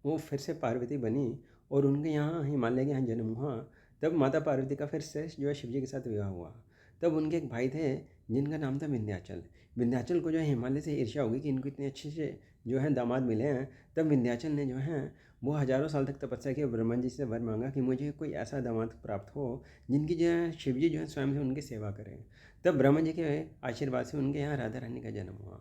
वो फिर से पार्वती बनी और उनके यहाँ हिमालय के यहाँ जन्म हुआ। तब माता पार्वती का फिर से जो है शिव जी के साथ विवाह हुआ। तब उनके एक भाई थे जिनका नाम था विंध्याचल। विंध्याचल को जो है हिमालय से ईर्ष्या होगी कि इनको इतने अच्छे से जो है दामाद मिले हैं। तब विंध्याचल ने जो है वो हज़ारों साल तक तपस्या की, ब्रह्मा जी से वर मांगा कि मुझे कोई ऐसा दामाद प्राप्त हो जिनकी जो है शिव जी जो है स्वयं से उनकी सेवा करें। तब ब्रह्मा जी के आशीर्वाद से उनके यहाँ राधा रानी का जन्म हुआ।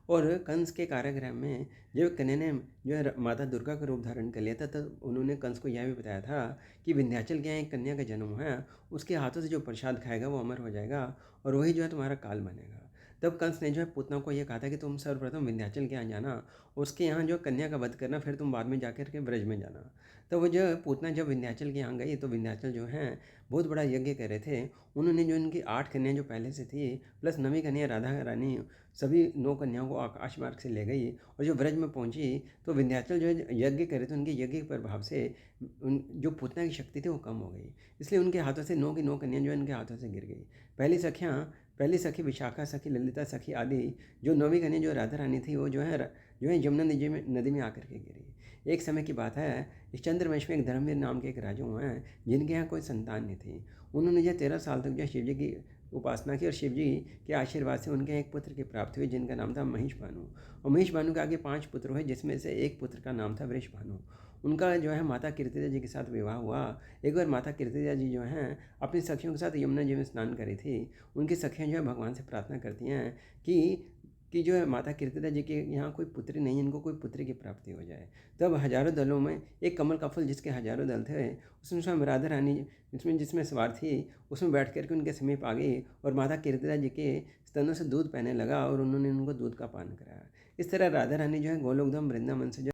और कंस के कारागृह में जब कन्या ने जो है माता दुर्गा का रूप धारण कर लिया था, तब उन्होंने कंस को यह भी बताया था कि विंध्याचल के यहाँ एक कन्या का जन्म हुआ है, उसके हाथों से जो प्रसाद खाएगा वो अमर हो जाएगा और वही जो है तुम्हारा काल बनेगा। तब कंस ने जो है पूतना को यह कहा था कि तुम सर्वप्रथम विंध्याचल के यहाँ जाना, उसके यहाँ जो कन्या का वध करना, फिर तुम बाद में जाकर के ब्रज में जाना। तो वो जो पूतना जब विंध्याचल के यहाँ गई तो विंध्याचल जो है बहुत बड़ा यज्ञ कर रहे थे। उन्होंने जो इनकी 8 कन्या जो पहले से थी प्लस 9वीं कन्या राधा रानी, सभी 9 कन्याओं को आकाश मार्ग से ले गई और जो ब्रज में पहुंची तो विंध्याचल जो है यज्ञ करे तो उनके यज्ञ के प्रभाव से उन जो पूतना की शक्ति थी वो कम हो गई। इसलिए उनके हाथों से 9 की 9 कन्या जो है उनके हाथों से गिर गई। पहली सखी विशाखा, सखी ललिता, सखी आदि जो 9वीं कन्या जो राधा रानी थी वो जो है यमुना नदी में आकर के गिरी। एक समय की बात है, इस चंद्रवंश में एक धर्मवीर नाम के एक राजा हुए हैं जिनके यहाँ कोई संतान नहीं थी। उन्होंने जो 13 साल तक जो शिव जी की उपासना की और शिव जी के आशीर्वाद से उनके एक पुत्र की प्राप्ति हुई जिनका नाम था महेश भानु। और महेश भानु के आगे 5 पुत्र हुए जिसमें से एक पुत्र का नाम था वृष भानु। उनका जो है माता कीर्तिदा जी के साथ विवाह हुआ। एक बार माता कीर्तिदा जी जो हैं अपनी सखियों के साथ यमुना जी में स्नान करी थी। उनकी सखियाँ जो है भगवान से प्रार्थना करती हैं कि जो है माता कीर्तिदा जी के यहाँ कोई पुत्री नहीं, इनको कोई पुत्री की प्राप्ति हो जाए। तब हजारों दलों में एक कमल का फूल जिसके हजारों दल थे, उसमें स्वयं राधा रानी जिसमें सवार थी, उसमें बैठ करके उनके समीप आ गई और माता कीर्तिदा जी के स्तनों से दूध पहने लगा और उन्होंने उनको दूध का पान कराया। इस तरह राधा रानी जो है गोलोकधाम वृंदावन से जो